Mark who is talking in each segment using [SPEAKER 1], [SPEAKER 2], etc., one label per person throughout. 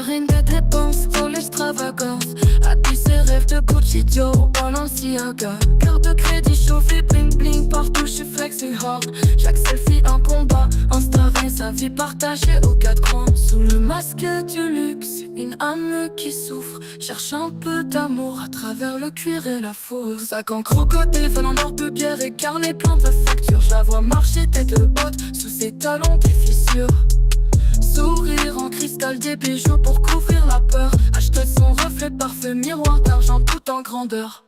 [SPEAKER 1] reine des dépenses, pour l'extravagance. Habille ses rêves de Gucci, Dior, Balenciaga. Carte de crédit chauffée, bling bling, partout j'suis flex et hard. Chaque selfie un combat, Insta sa vie partagée aux quatre coins. Sous le masque du luxe, une âme qui souffre, cherche un peu d'amour à travers le cuir et la fourrure. Sac en crocodile, fan en or de bière et carnet plein de factures. Je la vois marcher tête haute, sous ses talons des fissures. Sourire en cristal, des bijoux pour couvrir la peur. Acheter son reflet parfait, miroir d'argent tout en grandeur.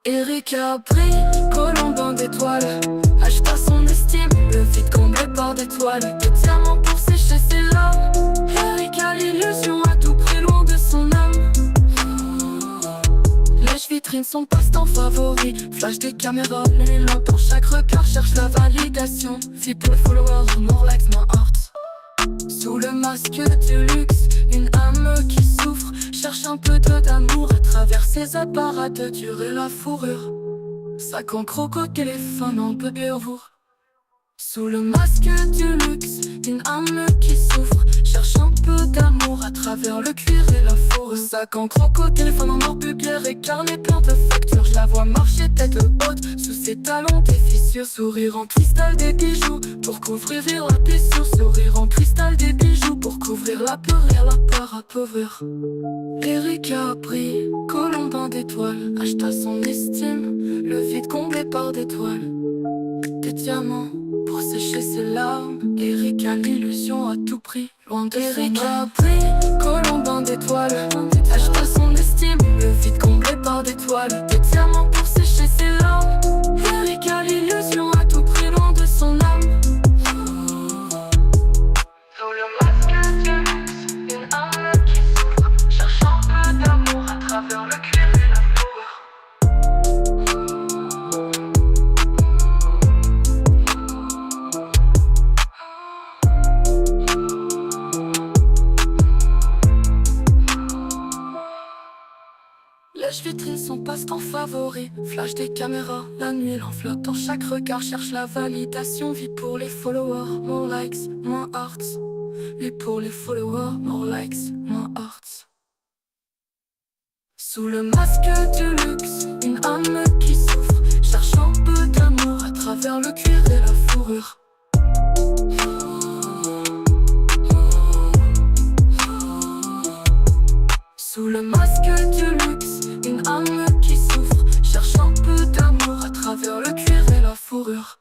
[SPEAKER 1] Erika brille, colombin d'étoiles. Acheta son estime, le vide comblé par des toiles. Des diamants pour sécher ses larmes. Erika l'illusion à tout prix loin de son âme. Les vitrines sont passe-temps favori. Flash des caméras, les lampes dans chaque regard cherche la validation. Vie pour les followers, more likes, more hearts. Sous le masque du luxe, une âme qui souffre, cherche un peu d'amour à travers ses apparats de dur et la fourrure. Sac en croco, téléphone en bébé-roux. Sous le masque du luxe, une âme qui souffre, cherche un peu d'amour à travers le cuir et la fourrure. Sac en croco, téléphone en or, bière et carnet plein de factures. Je la vois marcher tête haute, sous ses talons des fissures. Sourire en cristal, des bijoux pour couvrir la blessure. Sourire en cristal, des bijoux pour couvrir la peur et la peur appauvrir. Erika brille, colombin d'étoiles. Acheta son estime, le vide comblé par des toiles. Des diamants pour sécher ses larmes. Erika l'illusion à tout prix, loin de Erika brille, colombin d'étoiles. Acheta son estime, le vide comblé par des toiles. Des diamants pour sécher ses larmes. Erika l'illusion à tout prix, loin de son âme. Sous le masque du luxe, une âme qui souffre, cherche un peu d'amour à travers le cuir et la fourrure. Les vitrines sont passe-temps favori. Flash des caméras, la nuit l'enveloppe dans chaque regard cherche la validation. Vie pour les followers, more likes, more hearts. Vie pour les followers, more likes, more hearts. Sous le masque du luxe, une âme qui souffre, cherche un peu d'amour à travers le cuir et la fourrure. Sous le masque du luxe, une âme qui souffre, cherche un peu d'amour à travers le cuir et la fourrure.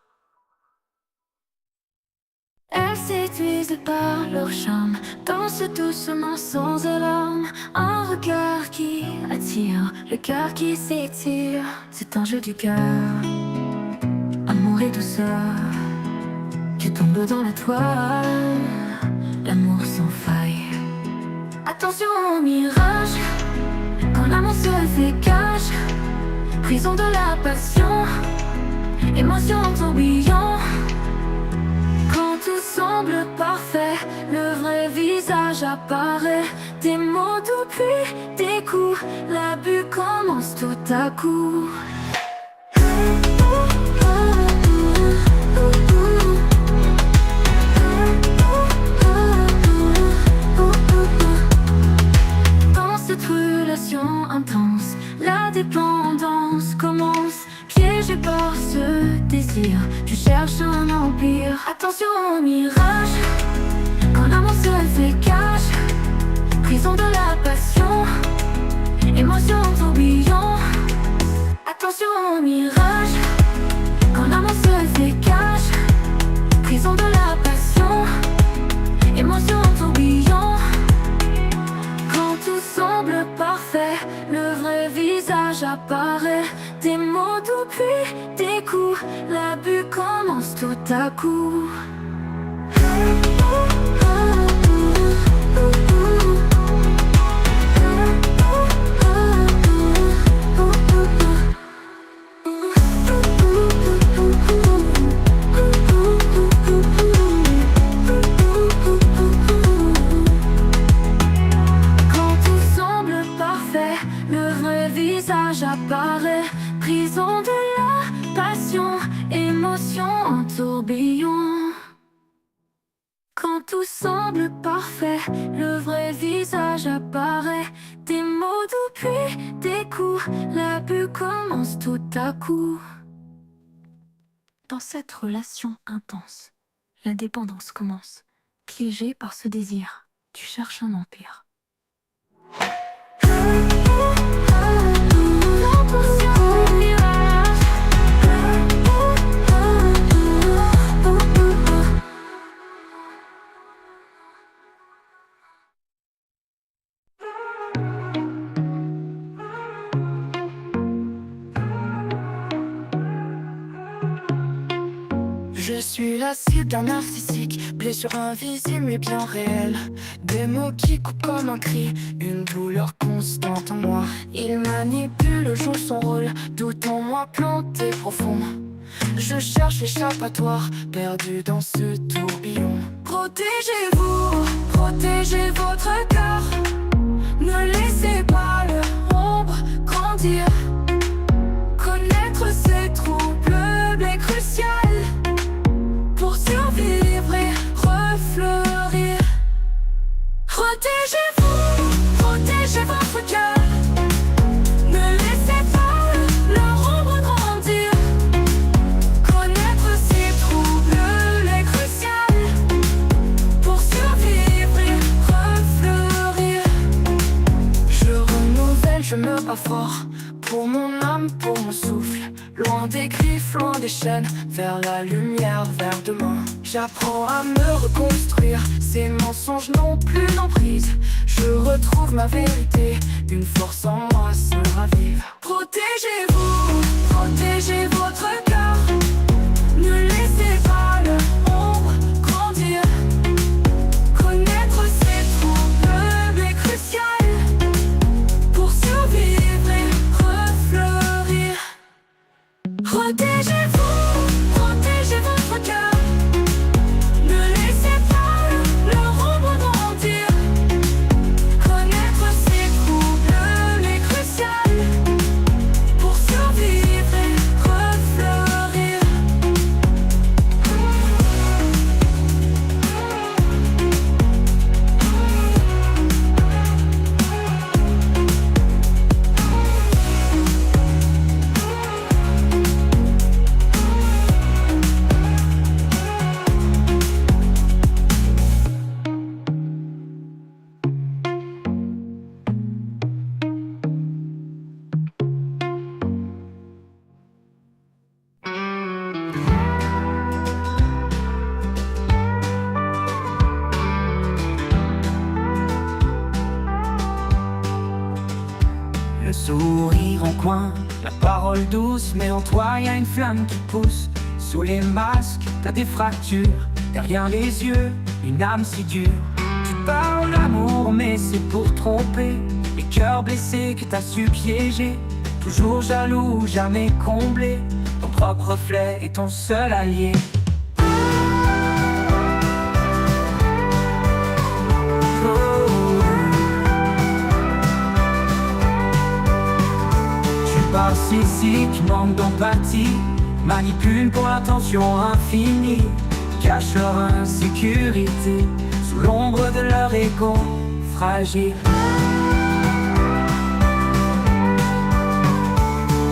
[SPEAKER 2] Elles séduisent par leur charme, dansent doucement sans alarme. Un regard qui attire, le cœur qui s'étire. C'est un jeu du cœur, amour et douceur, qui tombe dans la toile, l'amour sans faille. Attention au mirage, quand l'amour se dégage. Prison de la passion, émotion en tourbillon. Quand tout semble parfait, le vrai visage apparaît. Des mots doux puis des coups, l'abus commence tout à coup. Dans cette relation intense, la dépendance commence. Piégé par ce désir, je cherche un empire. Attention au mirage, quand l'amour se dégage. Prison de la passion, émotion en tourbillon. Attention au mirage, quand l'amour se dégage. Prison de la passion, émotion en tourbillon. Quand tout semble parfait, le vrai visage apparaît. Des mots doux puis des coups, l'abus commence tout à coup. Apparaît, prison de la passion, émotion en tourbillon. Quand tout semble parfait, le vrai visage puis des coups. L'abus commence tout à coup. Dans cette relation intense, la dépendance commence. Piégé par ce désir, tu cherches un empire.
[SPEAKER 1] Je suis la cible d'un narcissique, blessure invisible mais bien réelle. Des mots qui coupent comme un cri, une douleur constante en moi. Il manipule, joue son rôle, doute en moi planté profond. Je cherche l'échappatoire, perdu dans ce tourbillon. Protégez-vous, protégez votre cœur. Ne laissez pas leur ombre grandir. Connaître ces troubles est crucial pour survivre et refleurir. Protégez-vous, protégez votre cœur. Ne laissez pas leur ombre grandir. Connaître ces troubles est crucial pour survivre et refleurir. Je renouvelle, je me bats fort pour mon âme, pour mon souffle. Loin des griffes, loin des chaînes, vers la lumière, vers demain. J'apprends à me reconstruire, ces mensonges n'ont plus d'emprise. Je retrouve ma vérité, une force en moi se ravive. Protégez-vous, protégez votre cœur. Ne laissez pas leur ombre grandir. Connaître ces troubles est crucial pour survivre et refleurir. Protégez-vous, protégez votre cœur. Ne laissez pas leur ombre grandir. Connaître ces troubles est crucial pour survivre et refleurir.
[SPEAKER 3] Le sourire en coin, la parole douce, mais en toi y a une flamme qui pousse. Sous les masques, t'as des fractures, derrière les yeux, une âme si dure. Tu parles d'amour, mais c'est pour tromper les cœurs blessés que t'as su piéger. Toujours jaloux, jamais comblé, ton propre reflet est ton seul allié. Narcissique, manque d'empathie, manipule pour l'attention infinie, cache leur insécurité sous l'ombre de leur ego fragile.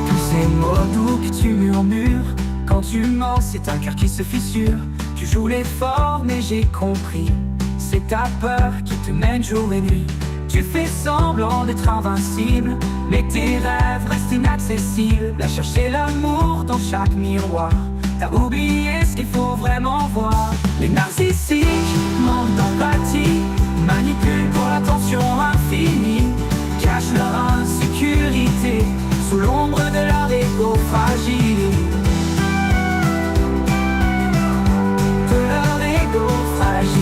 [SPEAKER 3] Tous ces mots doux que tu murmures quand tu mens, c'est un cœur qui se fissure. Tu joues les forts mais j'ai compris, c'est ta peur qui te mène jour et nuit. Tu fais semblant d'être invincible, mais tes rêves restent inaccessibles. À chercher l'amour dans chaque miroir, t'as oublié ce qu'il faut vraiment voir. Les narcissiques manquent d'empathie, manipulent pour l'attention infinie, cachent leur insécurité sous l'ombre de leur ego fragile. De leur ego fragile.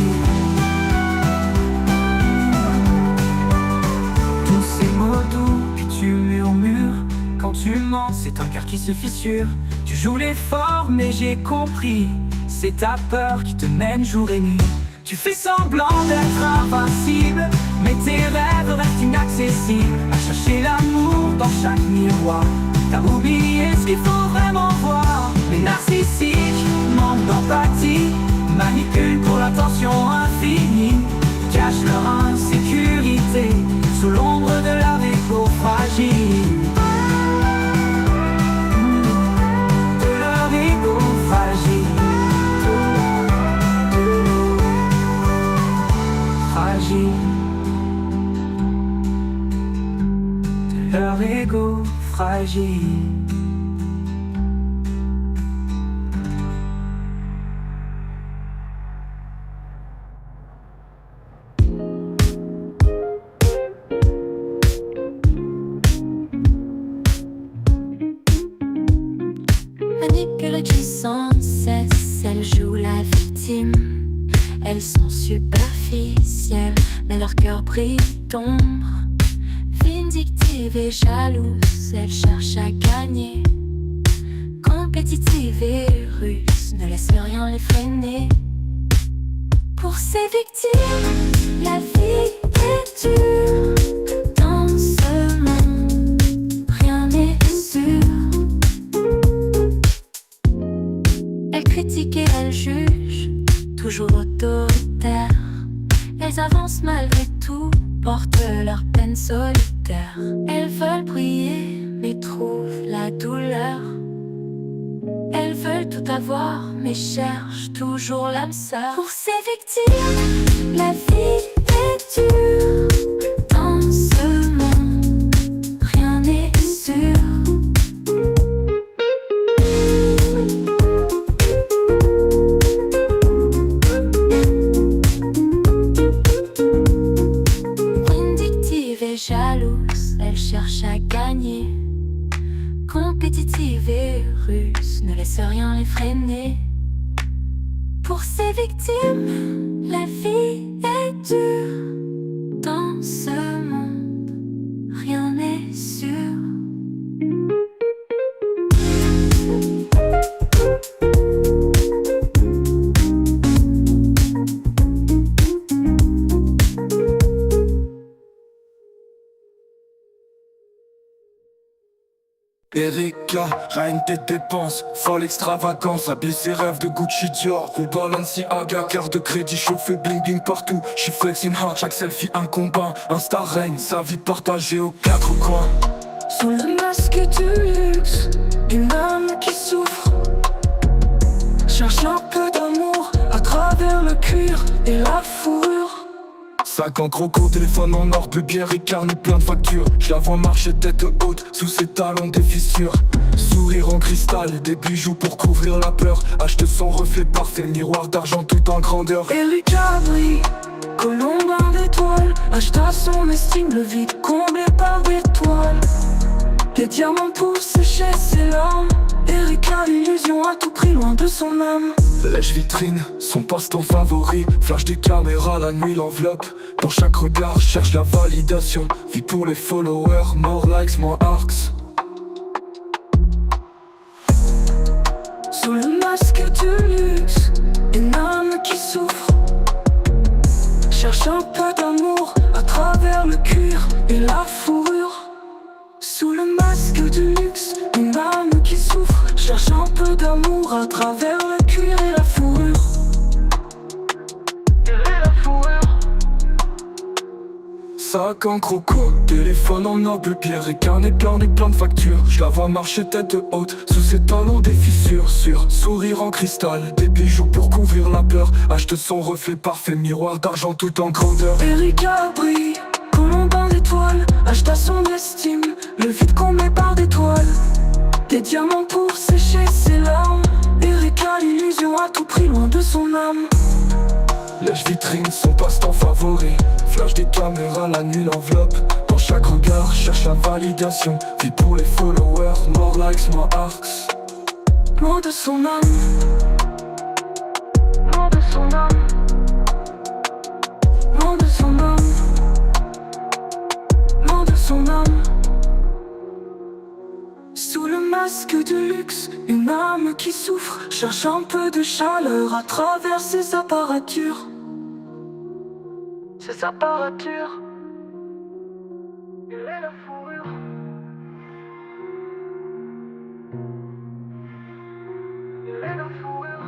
[SPEAKER 3] Tu murmures quand tu mens, c'est un cœur qui se fissure. Tu joues les forts mais j'ai compris, c'est ta peur qui te mène jour et nuit. Tu fais semblant d'être invincible, mais tes rêves restent inaccessibles. À chercher l'amour dans chaque miroir, t'as oublié ce qu'il faut vraiment voir. Les narcissiques manquent d'empathie, manipulent pour l'attention infinie, cachent leur insécurité sous l'ombre de leur ego fragile. magie.
[SPEAKER 2] Manipulatrice sans cesse, elle joue la victime. Elles sont superficielles, mais leur cœur brille d'ombre. Vindictive et jalouse, elle cherche à gagner. Compétitive et russe, ne laisse rien les freiner. Pour ces victimes, la vie est dure. Dans ce monde, rien n'est sûr. Elles critiquent et elles jugent, toujours autoritaires. Elles avancent malgré tout, portent leur peine solitaire. Elles veulent briller, mais trouvent la douleur. Elles veulent tout avoir, mais cherchent toujours l'âme sœur. Pour ces victimes, la vie est dure. Dans ce monde, rien n'est sûr. Jalouse, elle cherche à gagner. Compétitive et russe, ne laisse rien les freiner. Pour ces victimes, la vie est dure. Dans ce monde, rien n'est sûr.
[SPEAKER 3] Erika, reine des dépenses, folle extravagance, habille ses rêves de Gucci Dior ou Balenciaga, carte de crédit chauffée bling bling partout. She flexing hard, chaque selfie un combat, un star règne, sa vie partagée aux quatre coins.
[SPEAKER 1] Sous le masque du luxe, une âme qui souffre, cherche un peu d'amour à travers le cuir et la fourrure.
[SPEAKER 3] Sac en croco, téléphone en or, bébé Erika et plein de factures. Je la vois marcher tête haute, sous ses talons des fissures. Sourire en cristal, des bijoux pour couvrir la peur. Acheter son reflet parfait, miroir d'argent tout en grandeur.
[SPEAKER 1] Erika brille, colombin d'étoiles, acheta son estime, le vide comblé par d'étoiles. Des diamants pour sécher ses larmes. Erika, l'illusion à tout prix, loin de son âme.
[SPEAKER 3] Lèche-vitrine, son passe-temps favori. Flash des caméras, la nuit l'enveloppe. Dans chaque regard, cherche la validation. Vie pour les followers, more likes, more arcs.
[SPEAKER 1] Sous le masque du luxe, une âme qui souffre, cherche un peu d'amour à travers le cuir et la fourrure. Sous le masque du luxe, une âme qui souffre, cherche un peu d'amour à travers le cuir et la fourrure.
[SPEAKER 3] Sac en croco, téléphone en or, Pierre et carnet plein de factures. Je la vois marcher tête haute, sous ses talons des fissures. Sur sourire en cristal, des bijoux pour couvrir la peur. Achète son reflet parfait, miroir d'argent tout en grandeur.
[SPEAKER 1] Erika brille, colombin d'étoiles, acheta son estime, le vide comblé par d'étoiles. Des diamants pour sécher ses larmes. Erika, l'illusion à tout prix, loin de son âme.
[SPEAKER 3] Lèche-vitrine, son passe-temps favori. Flash des caméras, la nuit l'enveloppe. Dans chaque regard, cherche la validation. Vie pour les followers, more likes, more arcs.
[SPEAKER 1] Loin de son âme. Loin de son âme. Loin de son âme. Loin de son âme. Sous le masque du luxe, une âme qui souffre, cherche un peu de chaleur à travers ses apparatures. Ses apparatures. Il est la fourrure. Il est la fourrure.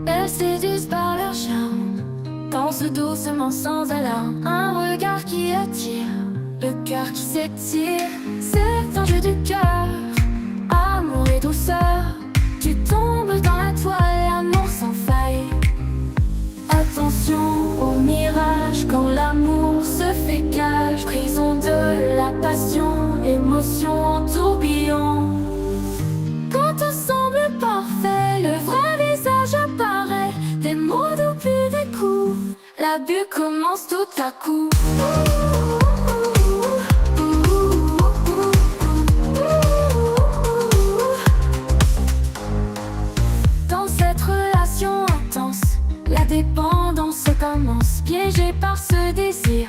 [SPEAKER 2] Elles séduisent par leur charme. Dans ce parle doucement sans alarme. Un regard qui attire, le cœur qui s'étire. C'est un jeu du cœur, amour et douceur. Tu tombes dans la toile, amour sans faille. Attention au mirage quand l'amour se fait cage. Prison de la passion, émotion en tourbillon. Quand tout semble parfait, le vrai visage apparaît. Des mots doux puis des coups, l'abus commence tout à coup. Dans cette relation intense, la dépendance commence. Piégé par ce désir,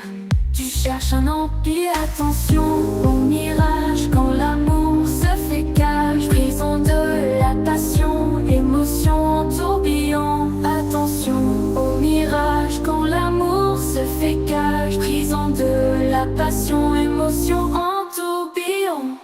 [SPEAKER 2] tu cherches un empire. Attention au mirage quand l'amour se fait cage. Prison de la passion, émotion en tourbillon. Attention au mirage quand l'amour se fait cage. Prison de la passion, émotion en tourbillon.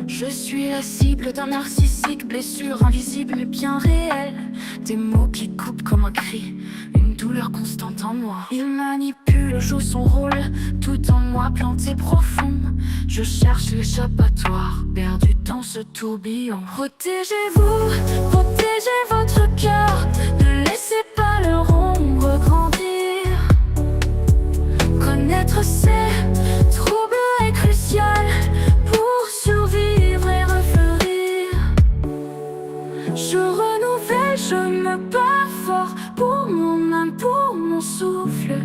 [SPEAKER 2] Je suis la cible d'un narcissique, blessure invisible mais bien réelle. Des mots qui coupent comme un cri, une douleur constante en moi. Il manipule, joue son rôle, tout en moi planté profond. Je cherche l'échappatoire, perdu dans ce tourbillon. Protégez-vous, protégez votre cœur, ne laissez pas leur ombre grandir. Connaître ces troubles est crucial pour survivre et refleurir. Je renouvelle, je me bats fort pour mon âme, pour mon souffle.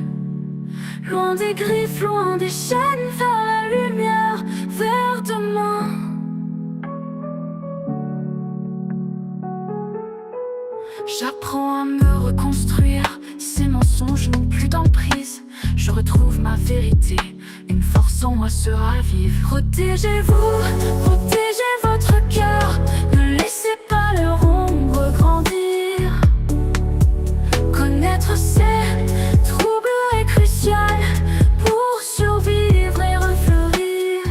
[SPEAKER 2] Loin des griffes, loin des chaînes, vers la lumière, vers demain. J'apprends à me reconstruire, ces mensonges n'ont plus d'emprise. Je retrouve ma vérité, une force en moi se ravive. Protégez-vous, protégez votre cœur, ne laissez pas leur ombre grandir. Connaître ces troubles est crucial pour survivre et refleurir.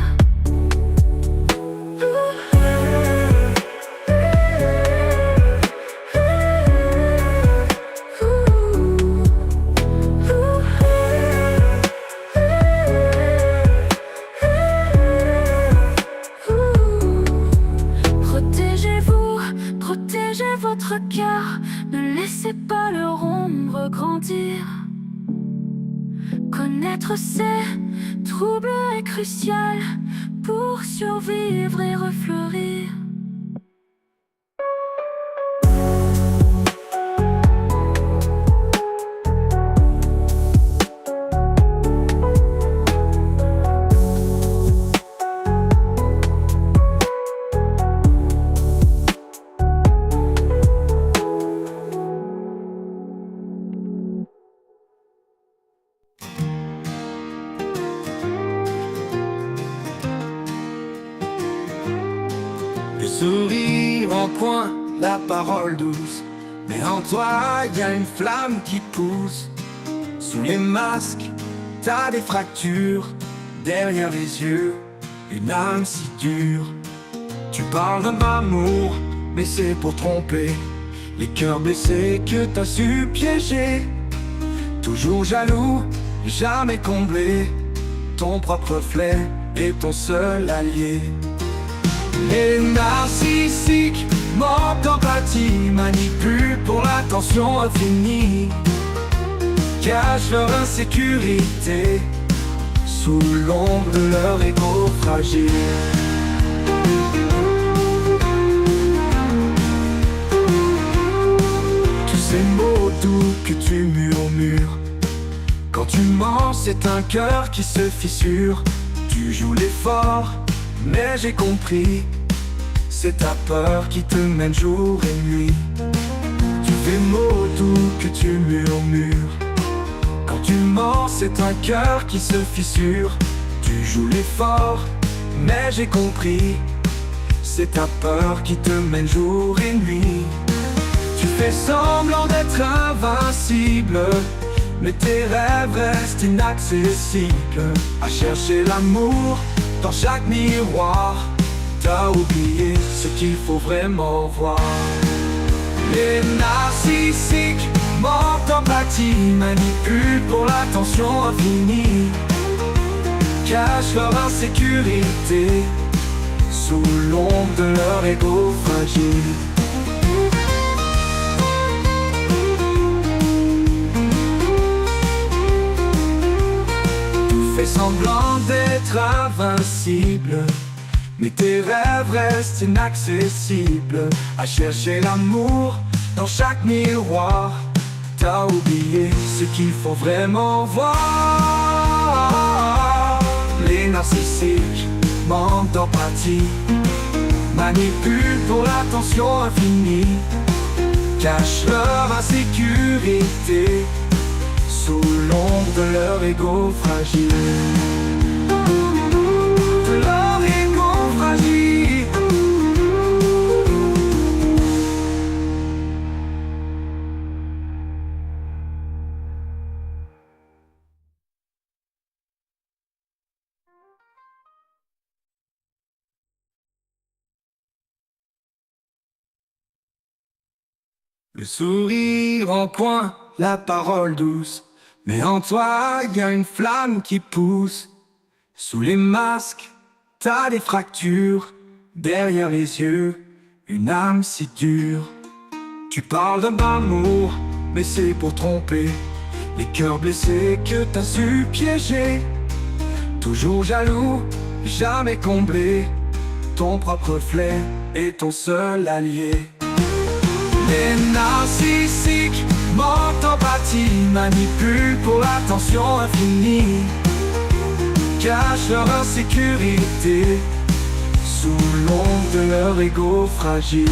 [SPEAKER 2] Protégez-vous, protégez votre cœur, ne laissez pas leur ombre grandir. Connaître ces troubles est crucial pour survivre et refleurir.
[SPEAKER 3] Le sourire en coin, la parole douce, mais en toi y a une flamme qui pousse. Sous les masques, t'as des fractures, derrière les yeux, une âme si dure. Tu parles d'amour, mais c'est pour tromper les cœurs blessés que t'as su piéger. Toujours jaloux, jamais comblé, ton propre reflet est ton seul allié. Les narcissiques manquent d'empathie, manipulent pour l'attention infinie, cachent leur insécurité sous l'ombre de leur ego fragile. Tous ces mots doux que tu murmures, quand tu mens c'est un cœur qui se fissure. Tu joues l'effort, mais j'ai compris, c'est ta peur qui te mène jour et nuit. Tu fais mots doux que tu murmures. Quand tu mens, c'est un cœur qui se fissure. Tu joues les forts, mais j'ai compris, c'est ta peur qui te mène jour et nuit. Tu fais semblant d'être invincible, mais tes rêves restent inaccessibles. À chercher l'amour dans chaque miroir, t'as oublié ce qu'il faut vraiment voir. Les narcissiques manquent d'empathie, manipulent pour l'attention infinie, cachent leur insécurité sous l'ombre de leur ego fragile. Tu fais semblant d'être invincible, mais tes rêves restent inaccessibles. À chercher l'amour dans chaque miroir, t'as oublié ce qu'il faut vraiment voir. Les narcissiques manquent d'empathie, manipulent pour l'attention infinie, cachent leur insécurité sous l'ombre de leur ego fragile. De leur ego fragile. Le sourire en coin, la parole douce, mais en toi il y a une flamme qui pousse. Sous les masques, t'as des fractures, derrière les yeux, une âme si dure. Tu parles d'un amour, mais c'est pour tromper les cœurs blessés que t'as su piéger. Toujours jaloux, jamais comblé, ton propre reflet est ton seul allié. Les narcissiques manquent d'empathie, manipulent pour l'attention infinie, cachent leur insécurité sous l'ombre de leur ego fragile.